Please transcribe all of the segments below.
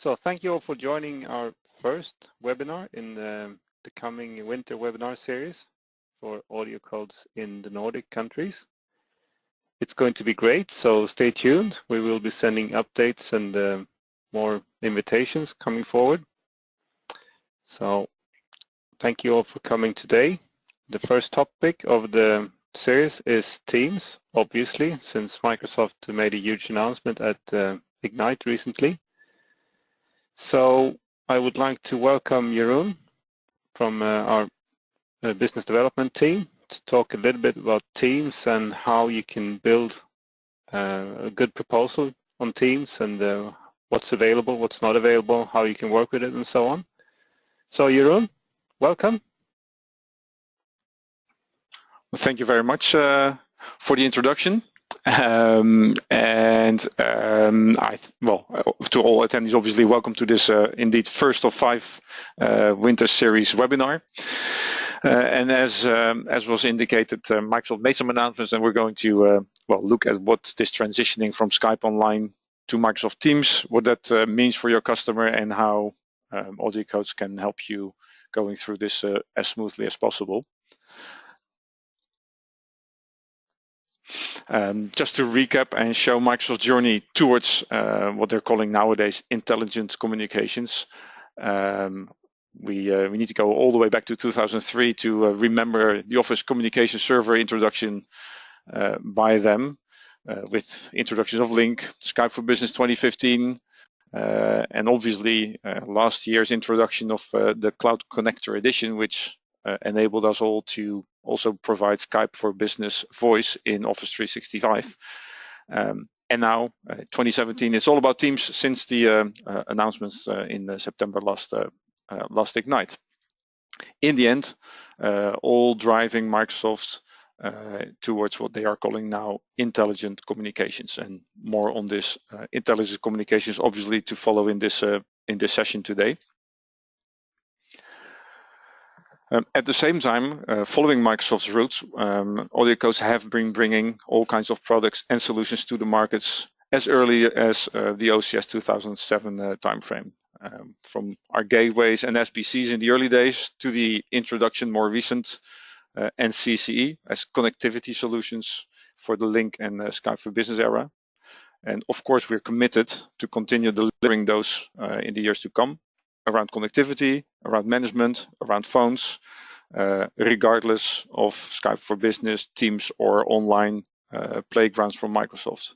So thank you all for joining our first webinar in the coming winter webinar series for audio codes in the Nordic countries. It's going to be great, so stay tuned. We will be sending updates and more invitations coming forward. So thank you all for coming today. The first topic of the series is Teams, obviously, since Microsoft made a huge announcement at Ignite recently. So I would like to welcome Jeroen from our business development team to talk a little bit about Teams and how you can build a good proposal on Teams and what's available, what's not available, how you can work with it and so on. So Jeroen, welcome. Well, thank you very much for the introduction. To all attendees, obviously, welcome to this indeed first of 5 winter series webinar. And as was indicated, Microsoft made some announcements, and we're going to look at what this transitioning from Skype Online to Microsoft Teams, what that means for your customer, and how AudioCodes can help you going through this as smoothly as possible. Just to recap and show Microsoft's journey towards what they're calling nowadays intelligent communications. We need to go all the way back to 2003 to remember the Office Communication Server introduction by them with introductions of Link, Skype for Business 2015, and obviously last year's introduction of the Cloud Connector Edition, which enabled us all to also provide Skype for Business voice in Office 365. And now, 2017, it's all about Teams since the announcements in September last Ignite. In the end, all driving Microsoft towards what they are calling now intelligent communications, and more on this intelligent communications, obviously, to follow in this session today. At the same time, following Microsoft's roots, AudioCodes have been bringing all kinds of products and solutions to the markets as early as the OCS 2007 timeframe. From our gateways and SBCs in the early days to the introduction, more recent, and CCE as connectivity solutions for the Link and Skype for Business era. And of course, we're committed to continue delivering those in the years to come, around connectivity, around management, around phones, regardless of Skype for Business, Teams, or online playgrounds from Microsoft.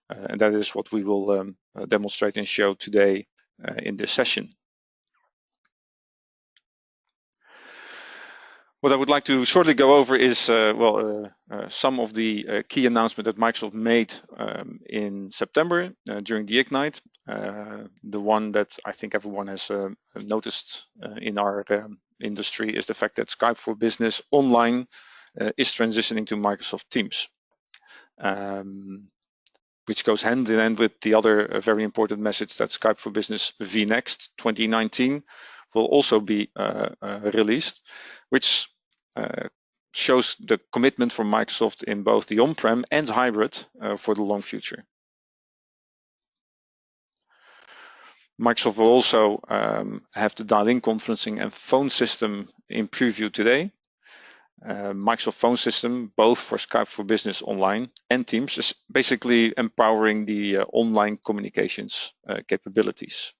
And that is what we will demonstrate and show today in this session. What I would like to shortly go over is some of the key announcements that Microsoft made in September during the Ignite. The one that I think everyone has noticed in our industry is the fact that Skype for Business Online is transitioning to Microsoft Teams, which goes hand in hand with the other very important message that Skype for Business vNext 2019 will also be released, which shows the commitment from Microsoft in both the on-prem and hybrid for the long future. Microsoft will also have the dial-in conferencing and phone system in preview today. Microsoft phone system, both for Skype for Business Online and Teams, is basically empowering the online communications capabilities.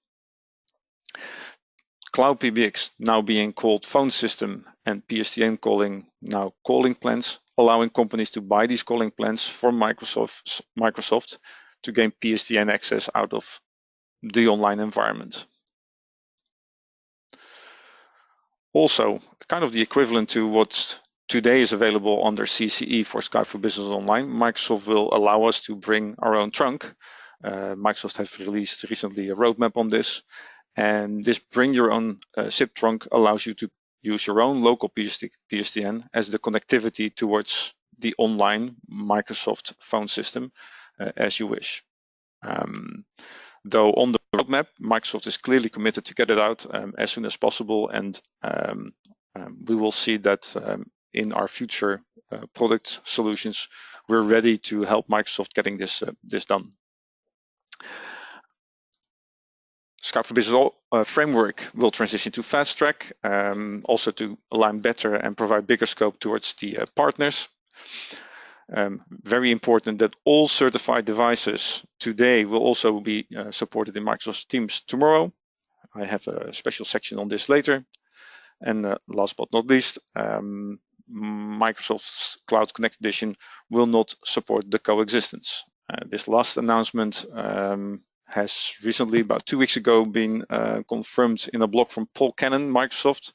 Cloud PBX now being called phone system, and PSTN calling now calling plans, allowing companies to buy these calling plans from Microsoft to gain PSTN access out of the online environment. Also, kind of the equivalent to what today is available under CCE for Skype for Business Online, Microsoft will allow us to bring our own trunk. Microsoft has released recently a roadmap on this. And this bring your own SIP trunk allows you to use your own local PSTN as the connectivity towards the online Microsoft phone system as you wish. Though on the roadmap, Microsoft is clearly committed to get it out as soon as possible, and we will see that in our future product solutions, we're ready to help Microsoft getting this done. Skype for Business framework will transition to Fast Track, also to align better and provide bigger scope towards the partners. Very important that all certified devices today will also be supported in Microsoft Teams tomorrow. I have a special section on this later. And last but not least, Microsoft's Cloud Connect Edition will not support the coexistence. This last announcement has recently, about 2 weeks ago, been confirmed in a blog from Paul Cannon, Microsoft,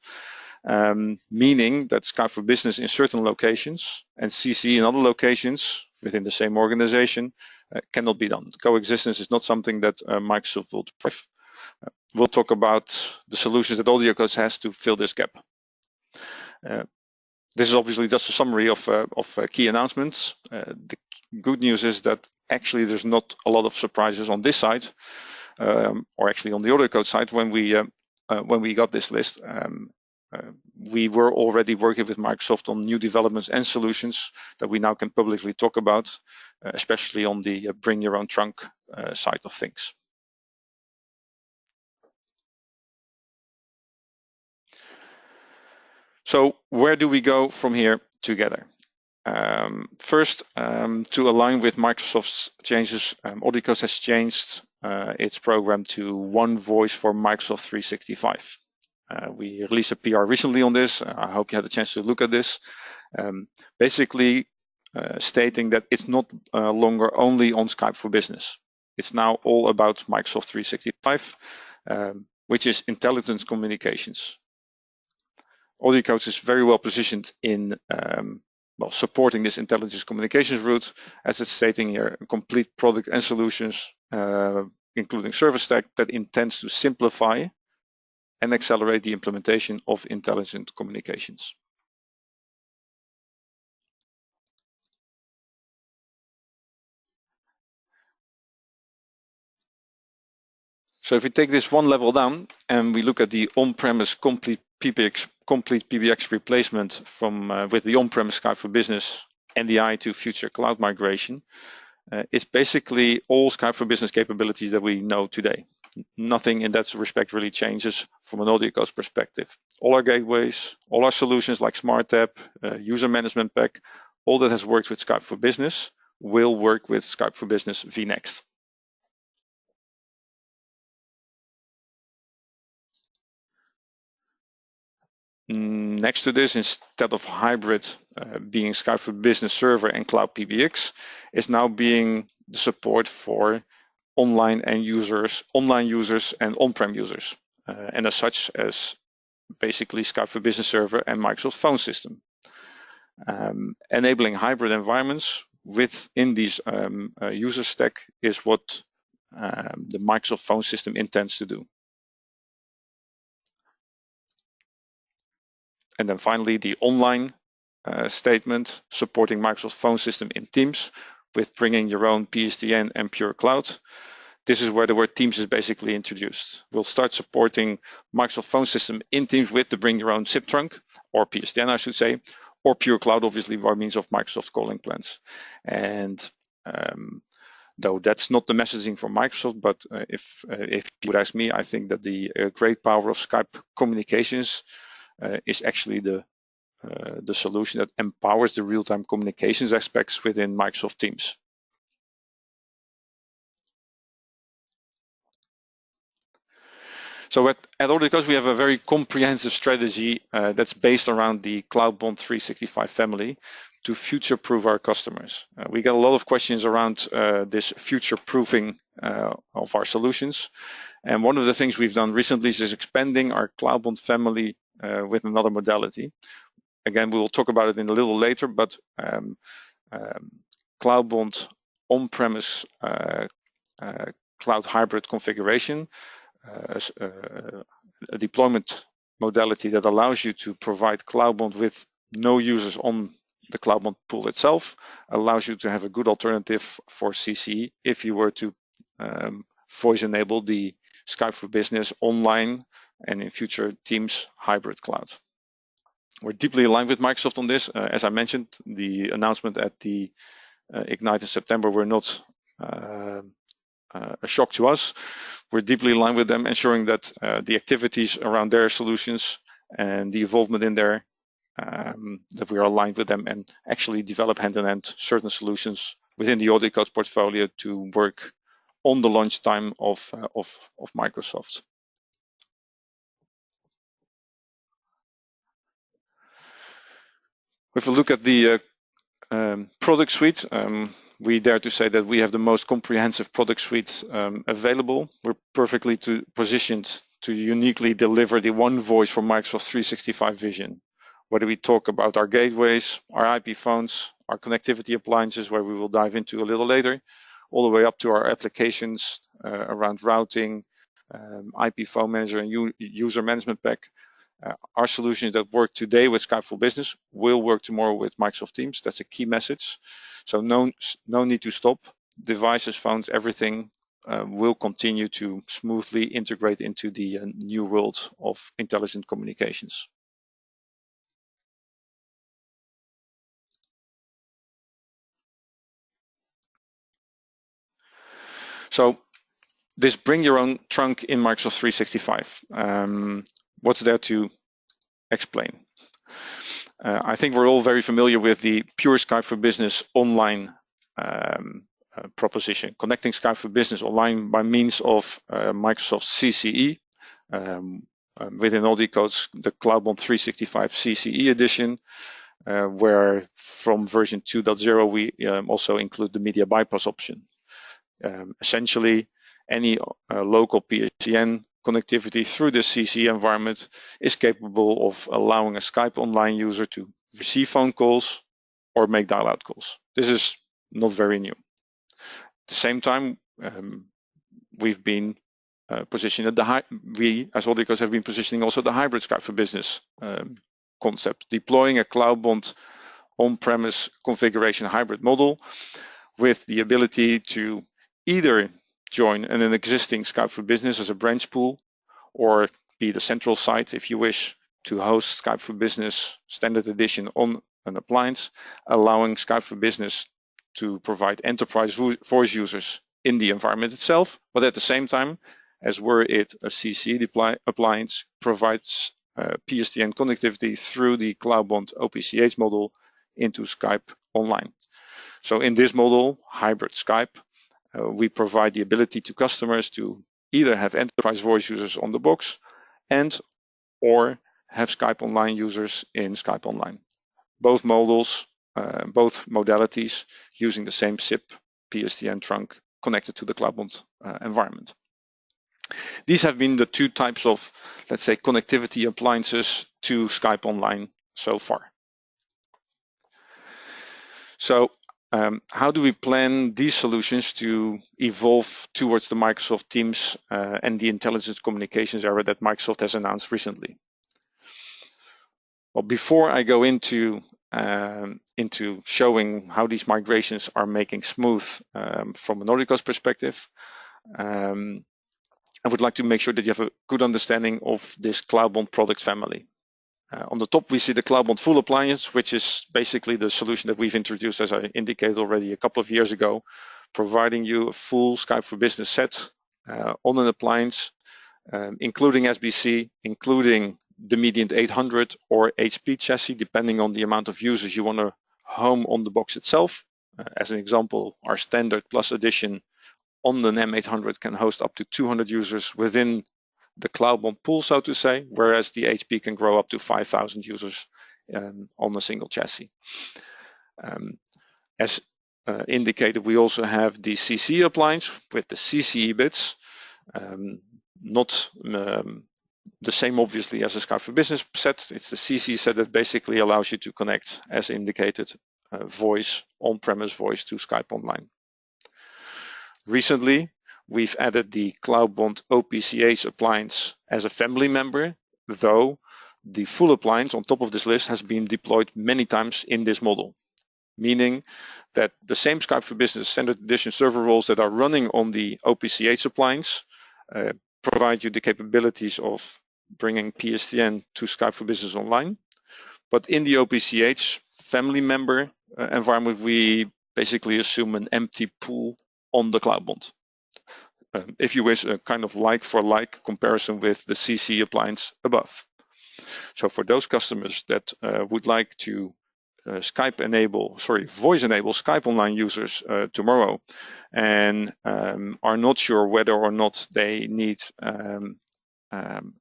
meaning that Skype for Business in certain locations and CC in other locations within the same organization cannot be done. Coexistence is not something that Microsoft will drive. We'll talk about the solutions that AudioCodes has to fill this gap. This is obviously just a summary of key announcements. The good news is that actually there's not a lot of surprises on this side, or actually on the AudioCodes side. When we got this list, we were already working with Microsoft on new developments and solutions that we now can publicly talk about, especially on the bring your own trunk side of things. So where do we go from here together? First, to align with Microsoft's changes, AudioCodes has changed its program to One Voice for Microsoft 365. We released a PR recently on this. I hope you had a chance to look at this. Basically stating that it's not longer only on Skype for Business. It's now all about Microsoft 365, which is intelligent communications. AudioCodes is very well positioned in supporting this intelligence communications route, as it's stating here, a complete product and solutions, including service stack that intends to simplify and accelerate the implementation of intelligent communications. So if we take this one level down and we look at the on-premise complete PBX replacement from with the on-premise Skype for Business and the eye to future cloud migration, it's basically all Skype for Business capabilities that we know today. Nothing in that respect really changes from an AudioCodes perspective. All our gateways, all our solutions like Smart App, User Management Pack, all that has worked with Skype for Business will work with Skype for Business vNext. Next to this, instead of hybrid being Skype for Business Server and Cloud PBX, is now being the support for online users and on-prem users, and as such as basically Skype for Business Server and Microsoft Phone System. Enabling hybrid environments within these user stack is what the Microsoft Phone System intends to do. And then finally, the online statement supporting Microsoft Phone System in Teams with bringing your own PSTN and pure cloud. This is where the word Teams is basically introduced. We'll start supporting Microsoft Phone System in Teams with the bring your own SIP trunk, or PSTN, I should say, or pure cloud, obviously, by means of Microsoft calling plans. And though that's not the messaging from Microsoft, but if you would ask me, I think that the great power of Skype communications is actually the solution that empowers the real-time communications aspects within Microsoft Teams. So at AudioCodes, we have a very comprehensive strategy that's based around the CloudBond 365 family to future-proof our customers. We get a lot of questions around this future-proofing of our solutions. And one of the things we've done recently is expanding our CloudBond family with another modality. Again, we will talk about it in a little later, but CloudBond on-premise cloud hybrid configuration, a deployment modality that allows you to provide CloudBond with no users on the CloudBond pool itself, allows you to have a good alternative for CC if you were to voice enable the Skype for Business online and in future Teams hybrid cloud. We're deeply aligned with Microsoft on this. As I mentioned, the announcement at the Ignite in September were not a shock to us. We're deeply aligned with them, ensuring that the activities around their solutions and the involvement in there, that we are aligned with them and actually develop hand-in-hand certain solutions within the AudioCodes portfolio to work on the launch time of Microsoft. If we look at the product suite, we dare to say that we have the most comprehensive product suite available. We're perfectly positioned to uniquely deliver the one voice for Microsoft 365 vision. Whether we talk about our gateways, our IP phones, our connectivity appliances, where we will dive into a little later, all the way up to our applications around routing, IP phone manager and user management pack. Our solutions that work today with Skype for Business will work tomorrow with Microsoft Teams. That's a key message. So no need to stop. Devices, phones, everything will continue to smoothly integrate into the new world of intelligent communications. So this bring your own trunk in Microsoft 365. What's there to explain? I think we're all very familiar with the pure Skype for Business online proposition, connecting Skype for Business online by means of Microsoft CCE. Within AudioCodes, the CloudBond 365 CCE edition, where from version 2.0 we also include the media bypass option. Essentially, any local PSTN connectivity through the CCE environment is capable of allowing a Skype online user to receive phone calls or make dial-out calls. This is not very new. At the same time, we've been positioning we as AudioCodes have been positioning also the hybrid Skype for Business concept, deploying a CloudBond on-premise configuration hybrid model with the ability to either join an existing Skype for Business as a branch pool, or be the central site if you wish to host Skype for Business standard edition on an appliance, allowing Skype for Business to provide enterprise voice users in the environment itself, but at the same time, as were it a CCE appliance, provides PSTN connectivity through the CloudBond OPCH model into Skype online. So in this model, hybrid Skype, we provide the ability to customers to either have enterprise voice users on the box and or have Skype Online users in Skype Online. Both models, both modalities using the same SIP PSTN trunk connected to the CloudBond environment. These have been the two types of, let's say, connectivity appliances to Skype Online so far. So how do we plan these solutions to evolve towards the Microsoft Teams and the intelligent communications era that Microsoft has announced recently? Well, before I go into showing how these migrations are making smooth from an AudioCodes perspective, I would like to make sure that you have a good understanding of this CloudBond product family. On the top, we see the CloudBond full appliance, which is basically the solution that we've introduced, as I indicated already a couple of years ago, providing you a full Skype for Business set on an appliance, including SBC, including the Mediant 800 or HP chassis, depending on the amount of users you want to home on the box itself. As an example, our standard plus edition on the NEM 800 can host up to 200 users within the CloudBond pool, so to say, whereas the HP can grow up to 5,000 users on a single chassis. As indicated, we also have the CCE appliance with the CCE bits, not the same obviously as a Skype for Business set. It's the CCE set that basically allows you to connect, as indicated, voice, on-premise voice to Skype Online. Recently, we've added the CloudBond OPCH appliance as a family member, though the full appliance on top of this list has been deployed many times in this model, meaning that the same Skype for Business standard edition server roles that are running on the OPCH appliance provide you the capabilities of bringing PSTN to Skype for Business Online. But in the OPCH family member environment, we basically assume an empty pool on the CloudBond. if you wish, a kind of like-for-like comparison with the CC appliance above. So for those customers that would like to voice enable Skype Online users tomorrow, and are not sure whether or not they need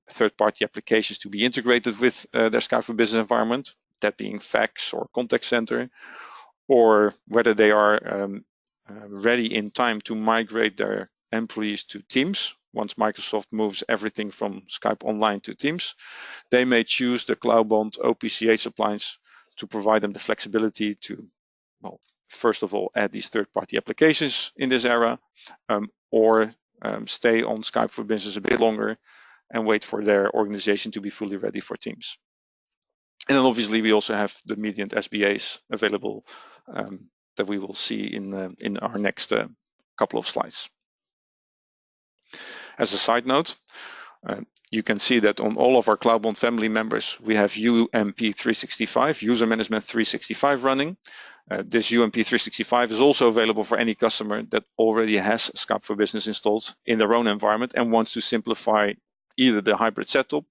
third-party applications to be integrated with their Skype for Business environment, that being fax or contact center, or whether they are ready in time to migrate their employees to Teams. Once Microsoft moves everything from Skype Online to Teams, they may choose the Cloudbond OPCH appliance to provide them the flexibility to, well, first of all, add these third-party applications in this era, or stay on Skype for Business a bit longer and wait for their organization to be fully ready for Teams. And then obviously we also have the Mediant SBAs available that we will see in our next couple of slides. As a side note, you can see that on all of our Cloudbond family members, we have UMP 365, User Management 365 running. This UMP 365 is also available for any customer that already has Skype for Business installed in their own environment and wants to simplify either the hybrid setup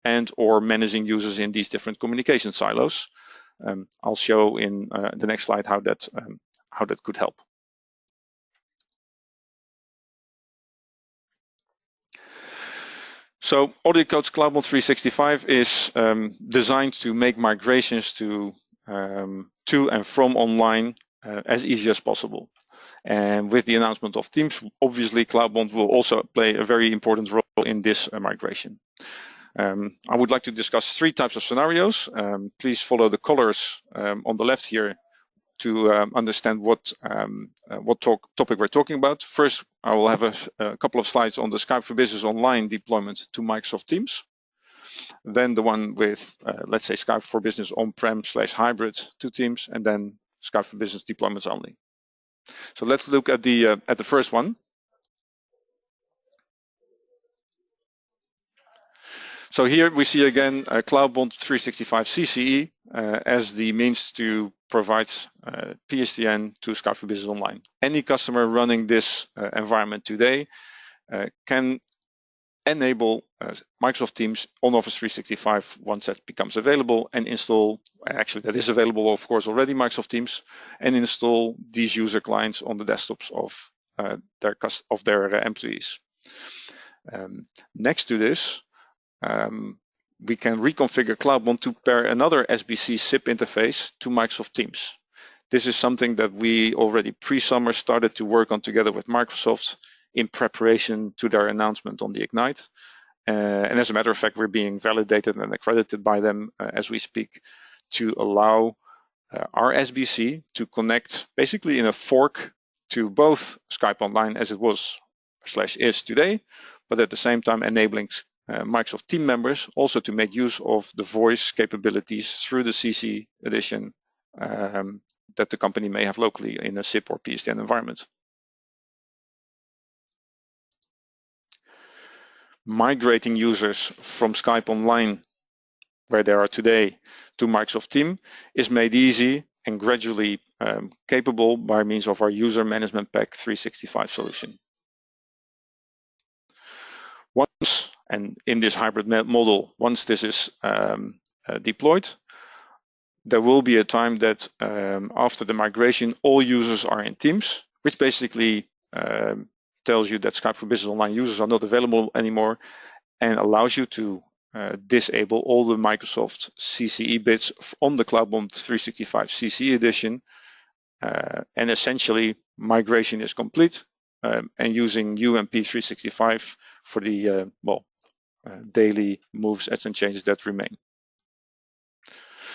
and or managing users in these different communication silos. I'll show in the next slide how that could help. So AudioCodes Cloudbond 365 is designed to make migrations to and from online as easy as possible. And with the announcement of Teams, obviously Cloudbond will also play a very important role in this migration. I would like to discuss three types of scenarios. Please follow the colors on the left here to understand what topic we're talking about. First, I will have a couple of slides on the Skype for Business Online deployment to Microsoft Teams. Then the one with, let's say, Skype for Business on-prem/hybrid to Teams, and then Skype for Business deployments only. So let's look at the first one. So here we see again Cloudbond 365 CCE as the means to provide PSTN to Skype for Business Online. Any customer running this environment today can enable Microsoft Teams on Office 365 once that becomes available, and install, actually that is available of course already, Microsoft Teams, and install these user clients on the desktops of their employees. Next to this, we can reconfigure Cloudbond to pair another SBC SIP interface to Microsoft Teams. This is something that we already pre-summer started to work on together with Microsoft in preparation to their announcement on the Ignite. And as a matter of fact, we're being validated and accredited by them as we speak to allow our SBC to connect basically in a fork to both Skype Online as it was/is today, but at the same time enabling Microsoft team members also to make use of the voice capabilities through the CC edition that the company may have locally in a SIP or PSTN environment. Migrating users from Skype Online, where they are today, to Microsoft Teams is made easy and gradually capable by means of our User Management Pack 365 solution. Once, and in this hybrid model, once this is deployed, there will be a time that after the migration, all users are in Teams, which basically tells you that Skype for Business Online users are not available anymore, and allows you to disable all the Microsoft CCE bits on the Cloudbond 365 CCE edition, and essentially migration is complete, and using UMP 365 for the daily moves, adds and changes that remain.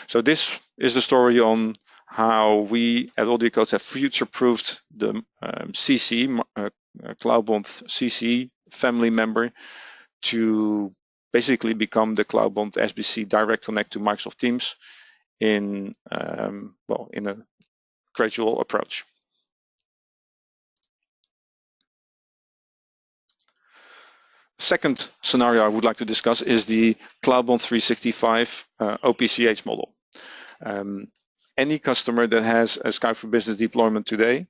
So this is the story on how we at AudioCodes have future-proofed the CCE, Cloudbond CCE family member to basically become the Cloudbond SBC direct connect to Microsoft Teams in a gradual approach. Second scenario I would like to discuss is the Cloudbond 365 OPCH model. Any customer that has a Skype for Business deployment today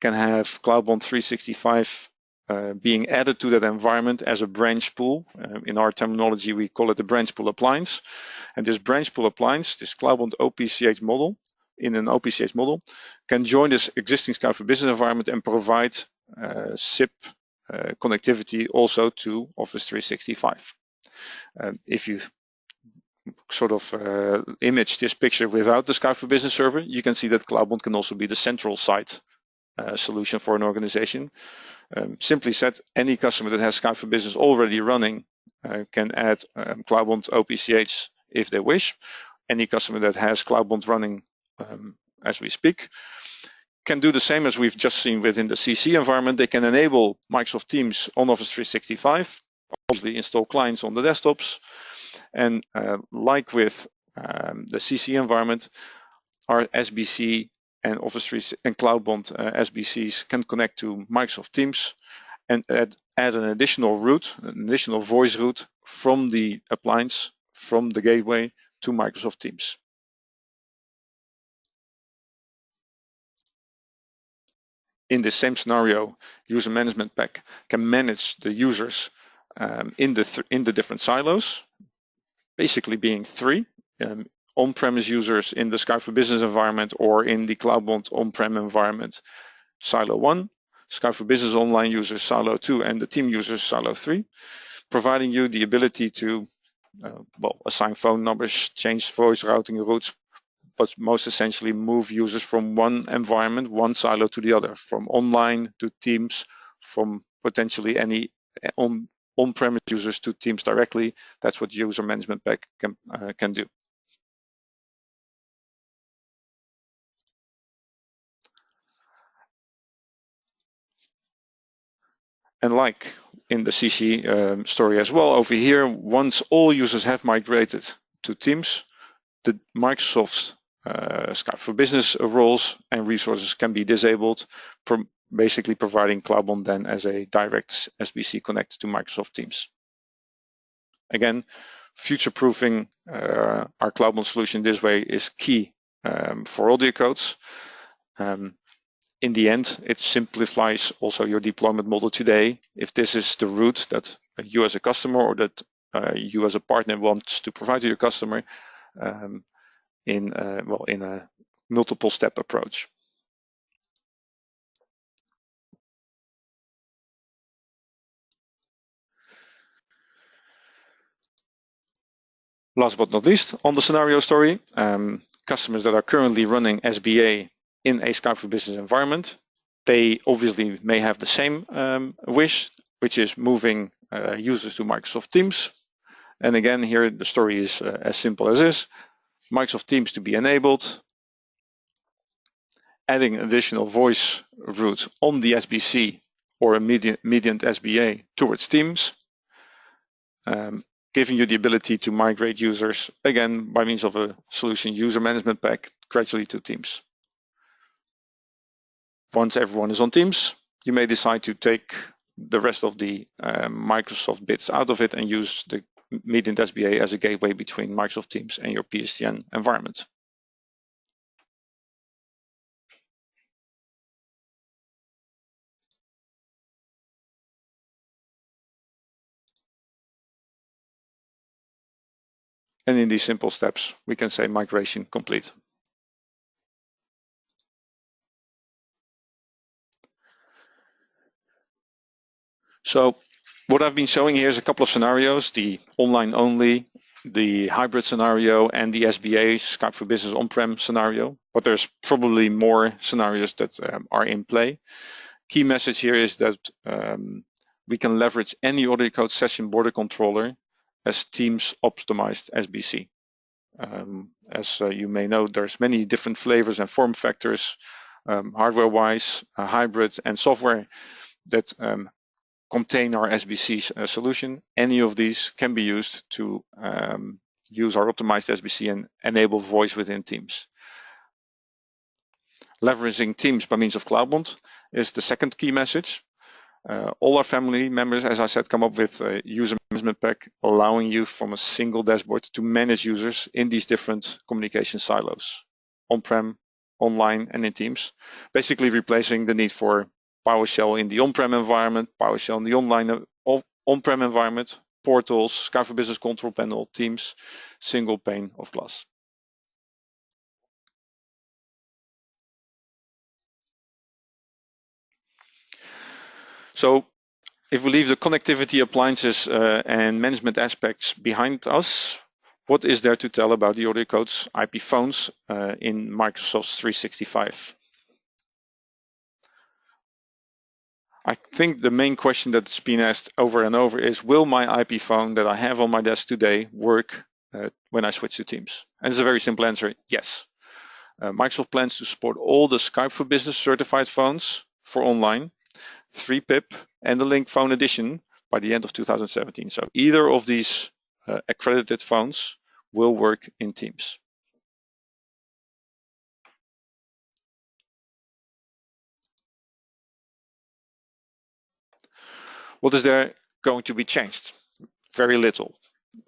can have Cloudbond 365 being added to that environment as a branch pool. In our terminology, we call it the branch pool appliance. And this branch pool appliance, this CloudBond OPCH model, in an OPCH model, can join this existing Skype for Business environment and provide SIP connectivity also to Office 365. If you sort of image this picture without the Skype for Business server, you can see that CloudBond can also be the central site solution for an organization. Simply said, any customer that has Skype for Business already running can add CloudBond OPCH if they wish. Any customer that has CloudBond running as we speak can do the same as we've just seen within the CC environment. They can enable Microsoft Teams on Office 365, obviously install clients on the desktops, and like with the CC environment, our SBC and Office 3 and CloudBond SBCs can connect to Microsoft Teams and add an additional route, an additional voice route from the appliance, from the gateway to Microsoft Teams. In the same scenario, User Management Pack can manage the users in the different silos, basically being three. On-premise users in the Skype for Business environment or in the CloudBond on-prem environment, silo 1, Skype for Business online users, silo 2, and the team users, silo 3, providing you the ability to assign phone numbers, change voice routing routes, but most essentially move users from one environment, one silo to the other, from online to Teams, from potentially any on-premise users to Teams directly. That's what User Management Pack can do. And like in the CC story as well, over here, once all users have migrated to Teams, the Microsoft Skype for Business roles and resources can be disabled, basically providing CloudBond then as a direct SBC connect to Microsoft Teams. Again, future-proofing our CloudBond solution this way is key for AudioCodes. In the end, it simplifies also your deployment model today. If this is the route that you as a customer or that you as a partner wants to provide to your customer in a multiple step approach. Last but not least, on the scenario story, customers that are currently running SBA in a Skype for Business environment, they obviously may have the same wish, which is moving users to Microsoft Teams. And again, here the story is as simple as this: Microsoft Teams to be enabled, adding additional voice route on the SBC or a mediant SBA towards Teams, giving you the ability to migrate users, again, by means of a solution User Management Pack, gradually to Teams. Once everyone is on Teams, you may decide to take the rest of the Microsoft bits out of it and use the mediant SBA as a gateway between Microsoft Teams and your PSTN environment. And in these simple steps, we can say migration complete. So what I've been showing here is a couple of scenarios: the online only, the hybrid scenario, and the SBA Skype for Business on-prem scenario. But there's probably more scenarios that are in play. Key message here is that we can leverage any AudioCodes session border controller as Teams optimized SBC. As you may know, there's many different flavors and form factors, hardware-wise, hybrid, and software that contain our SBC solution. Any of these can be used to use our optimized SBC and enable voice within Teams. Leveraging Teams by means of CloudBond is the second key message. All our family members, as I said, come up with a User Management Pack, allowing you from a single dashboard to manage users in these different communication silos, on-prem, online, and in Teams, basically replacing the need for PowerShell in the on-prem environment, PowerShell in the online on-prem environment, portals, Skype for Business control panel, Teams, single pane of glass. So if we leave the connectivity, appliances, and management aspects behind us, what is there to tell about the AudioCodes IP phones in Microsoft's 365? I think the main question that's been asked over and over is, will my IP phone that I have on my desk today work when I switch to Teams? And it's a very simple answer, yes. Microsoft plans to support all the Skype for Business certified phones for online, 3-pip, and the Link Phone Edition by the end of 2017. So either of these accredited phones will work in Teams. What is there going to be changed? Very little.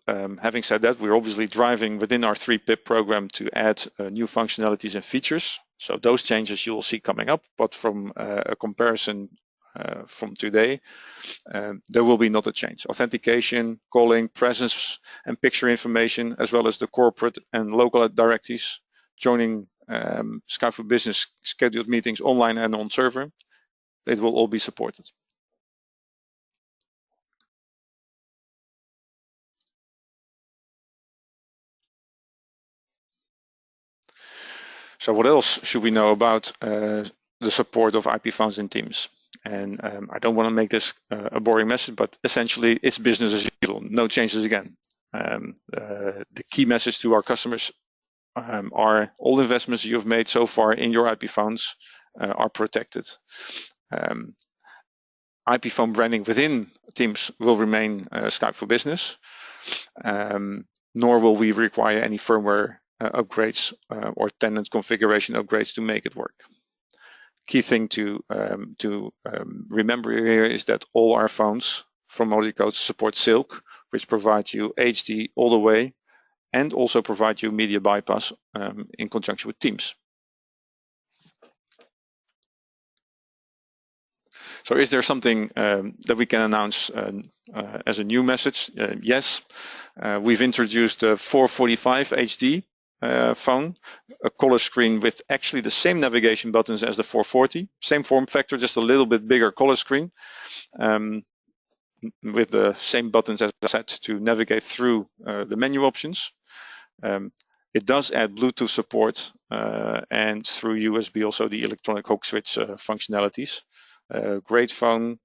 Having said that, we're obviously driving within our 3-pip program to add new functionalities and features. So those changes you will see coming up, but from a comparison from today, there will be not a change. Authentication, calling, presence and picture information, as well as the corporate and local directories, joining Skype for Business scheduled meetings online and on server, it will all be supported. So what else should we know about the support of IP phones in Teams? And I don't want to make this a boring message, but essentially it's business as usual, no changes again. The key message to our customers are all investments you've made so far in your IP phones are protected. IP phone branding within Teams will remain Skype for Business, nor will we require any firmware upgrades or tenant configuration upgrades to make it work. Key thing to remember here is that all our phones from AudioCodes support Silk, which provides you HD all the way and also provide you media bypass in conjunction with Teams. So is there something that we can announce as a new message? Yes, we've introduced a 445 HD phone, a color screen with actually the same navigation buttons as the 440, same form factor, just a little bit bigger color screen, with the same buttons as I said to navigate through the menu options. It does add Bluetooth support and through USB also the electronic hook switch functionalities. Great phone,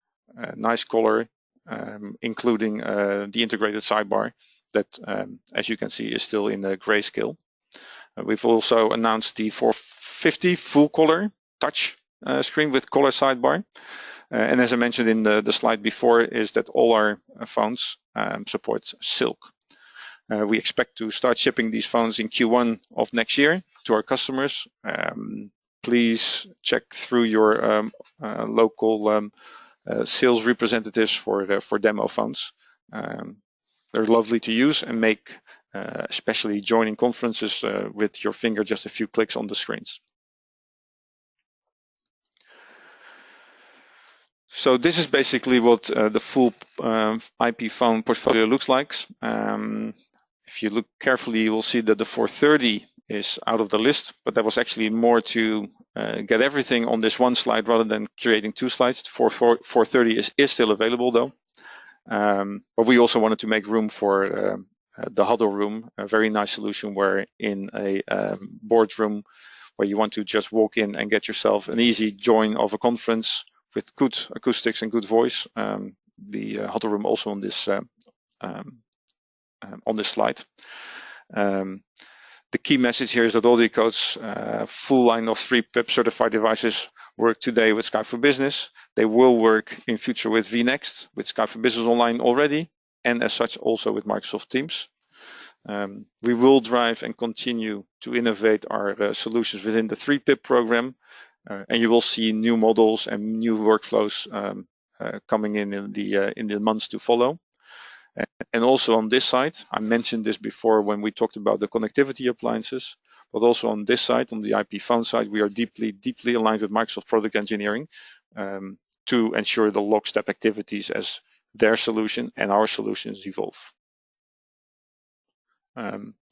nice color, including the integrated sidebar that, as you can see, is still in grayscale. We've also announced the 450 full color touch screen with color sidebar. And as I mentioned in the slide before, is that all our phones support Silk. We expect to start shipping these phones in Q1 of next year to our customers. Please check through your local sales representatives for demo phones. They're lovely to use and make especially joining conferences with your finger just a few clicks on the screens. So this is basically what the full IP phone portfolio looks like. If you look carefully, you will see that the 430 is out of the list, but that was actually more to get everything on this one slide rather than creating two slides. The 430 is still available though. But we also wanted to make room for the huddle room, a very nice solution where in a boardroom where you want to just walk in and get yourself an easy join of a conference with good acoustics and good voice. The huddle room also on this slide. The key message here is that AudioCodes full line of 3-pip certified devices work today with Skype for Business. They will work in future with vNext, with Skype for Business Online already, and as such also with Microsoft Teams. We will drive and continue to innovate our solutions within the 3-pip program, and you will see new models and new workflows coming in the months to follow. And also on this side, I mentioned this before when we talked about the connectivity appliances, but also on this side, on the IP phone side, we are deeply aligned with Microsoft product engineering. to ensure the lockstep activities as their solution and our solutions evolve.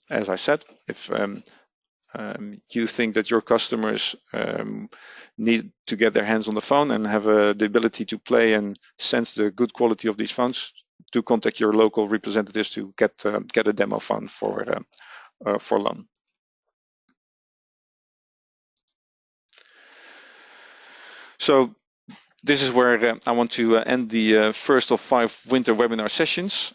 As I said, if you think that your customers need to get their hands on the phone and have the ability to play and sense the good quality of these phones, do contact your local representatives to get a demo phone for loan. So this is where I want to end the first of 5 winter webinar sessions.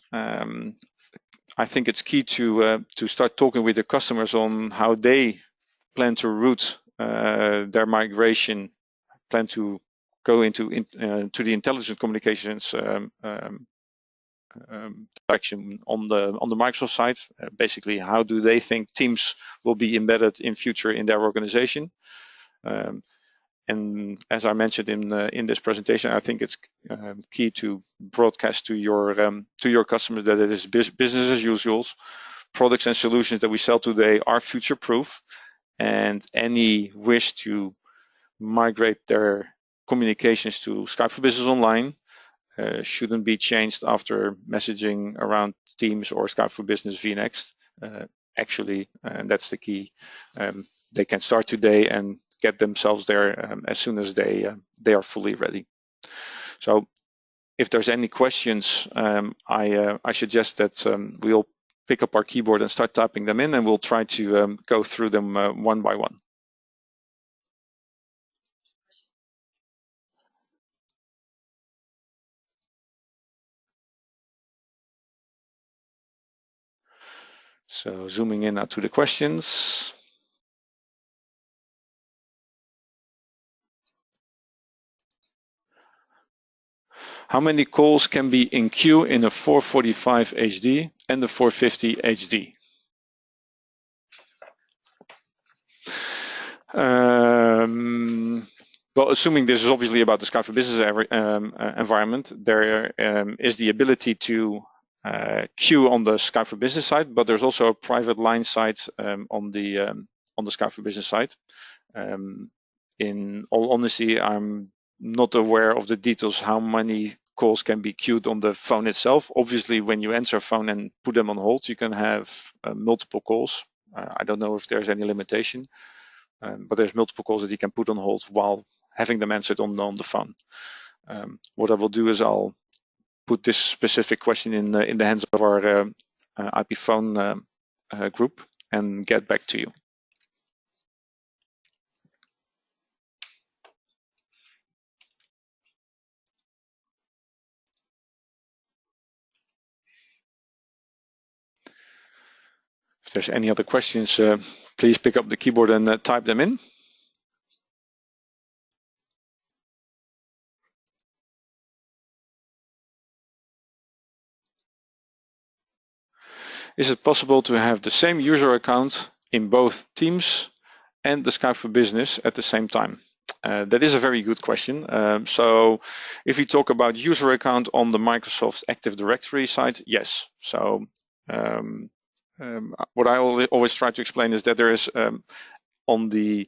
I think it's key to start talking with the customers on how they plan to route their migration, plan to go into to the intelligent communications direction on the Microsoft side. Basically, how do they think Teams will be embedded in future in their organization? And as I mentioned in this presentation, I think it's key to broadcast to your customers that it is business as usual. Products and solutions that we sell today are future-proof, and any wish to migrate their communications to Skype for Business Online shouldn't be changed after messaging around Teams or Skype for Business vNext. Actually, and that's the key, they can start today and get themselves there as soon as they are fully ready. So if there's any questions, I suggest that we'll pick up our keyboard and start typing them in, and we'll try to go through them one by one. So zooming in now to the questions. How many calls can be in queue in a 445 HD and the 450 HD? Well, assuming this is obviously about the Skype for Business environment, there is the ability to queue on the Skype for Business side, but there's also a private line side on the Skype for Business side. In all honesty, I'm not aware of the details how many calls can be queued on the phone itself. Obviously, when you answer a phone and put them on hold, you can have multiple calls. I don't know if there's any limitation, but there's multiple calls that you can put on hold while having them answered on the phone. What I will do is I'll put this specific question in the hands of our IP phone group and get back to you. If there's any other questions, please pick up the keyboard and type them in. Is it possible to have the same user account in both Teams and the Skype for Business at the same time? That is a very good question. So if we talk about user account on the Microsoft Active Directory side, yes. So what I always try to explain is that there is on the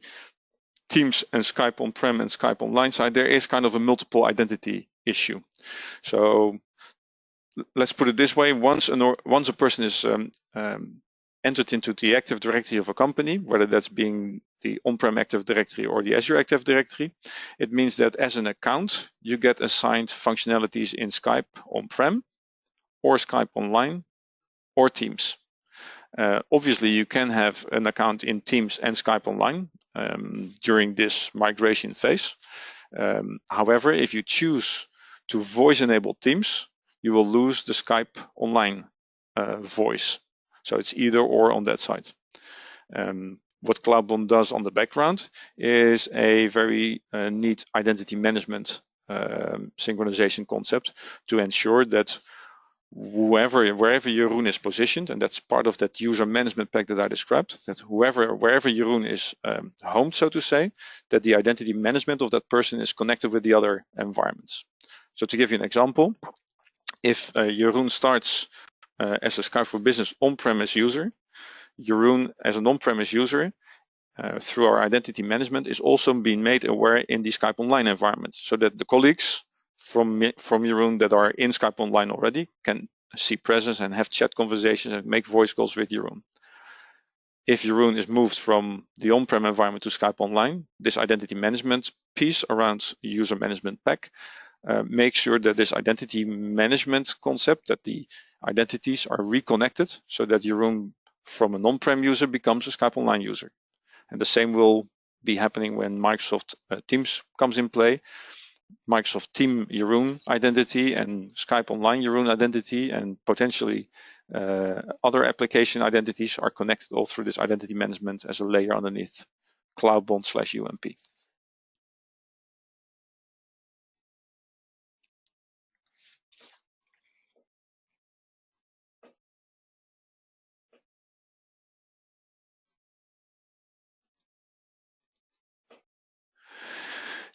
Teams and Skype on-prem and Skype online side, there is kind of a multiple identity issue. So let's put it this way: once a person is entered into the Active Directory of a company, whether that's being the on-prem Active Directory or the Azure Active Directory, it means that as an account, you get assigned functionalities in Skype on-prem or Skype online or Teams. Obviously, you can have an account in Teams and Skype online during this migration phase. However, if you choose to voice-enable Teams, you will lose the Skype online voice. So it's either or on that side. What Cloudbond does on the background is a very neat identity management synchronization concept to ensure that wherever Jeroen is positioned, and that's part of that user management pack that I described, that wherever Jeroen is homed, so to say, that the identity management of that person is connected with the other environments. So to give you an example, if Jeroen starts as a Skype for Business on-premise user, Jeroen as an on-premise user through our identity management is also being made aware in the Skype Online environment, so that the colleagues from Jeroen that are in Skype Online already can see presence and have chat conversations and make voice calls with Jeroen. If Jeroen is moved from the on-prem environment to Skype Online, this identity management piece around user management pack makes sure that this identity management concept, that the identities are reconnected so that Jeroen from a non-prem user becomes a Skype Online user. And the same will be happening when Microsoft Teams comes in play. Microsoft Team Jeroen identity and Skype Online Jeroen identity and potentially other application identities are connected all through this identity management as a layer underneath CloudBond/UMP.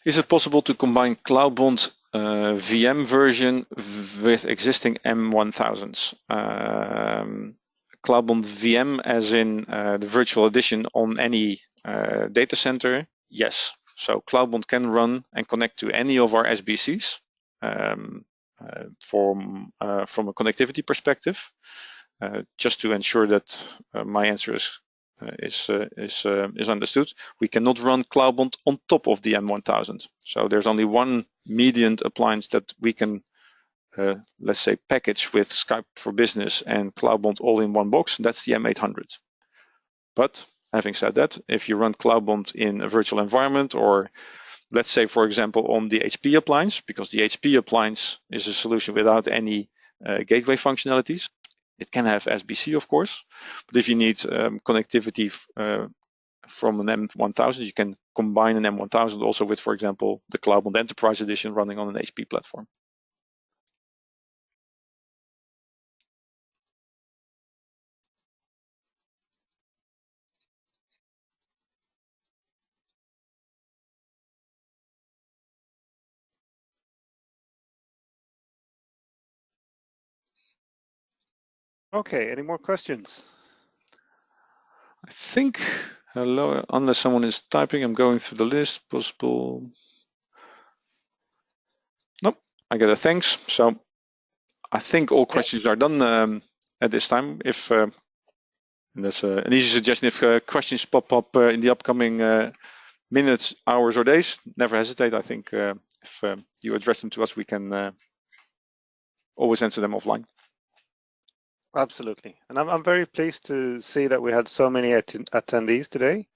Is it possible to combine CloudBond VM version with existing M1000s? CloudBond VM as in the virtual edition on any data center? Yes. So CloudBond can run and connect to any of our SBCs from a connectivity perspective. Just to ensure that my answer is understood, we cannot run CloudBond on top of the M1000. So there's only one median appliance that we can, let's say, package with Skype for Business and CloudBond all in one box. That's the M800. But having said that, if you run CloudBond in a virtual environment, or let's say, for example, on the HP appliance, because the HP appliance is a solution without any gateway functionalities, it can have SBC, of course, but if you need connectivity from an M1000, you can combine an M1000 also with, for example, the CloudBond Enterprise Edition running on an HP platform. Okay, any more questions? I think, hello, unless someone is typing, I'm going through the list, possible. Nope, I get a thanks. So I think all questions are done at this time. If and that's an easy suggestion, if questions pop up in the upcoming minutes, hours, or days, never hesitate. I think if you address them to us, we can always answer them offline. Absolutely. And I'm very pleased to see that we had so many attendees today.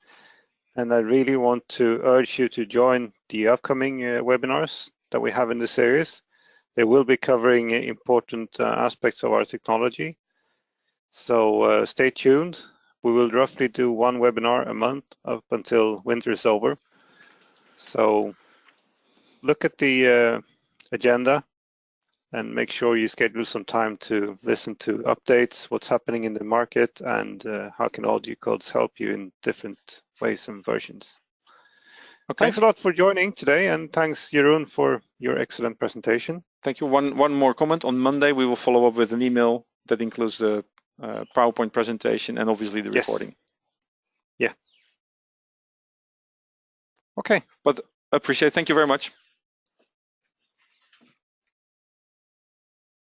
And I really want to urge you to join the upcoming webinars that we have in the series. They will be covering important aspects of our technology. So stay tuned. We will roughly do one webinar a month up until winter is over. So look at the agenda and make sure you schedule some time to listen to updates, what's happening in the market, and how can AudioCodes help you in different ways and versions. Okay. Thanks a lot for joining today, and thanks, Jeroen, for your excellent presentation. Thank you. One more comment. On Monday, we will follow up with an email that includes the PowerPoint presentation and obviously the recording. Yeah. Okay. But appreciate it. Thank you very much.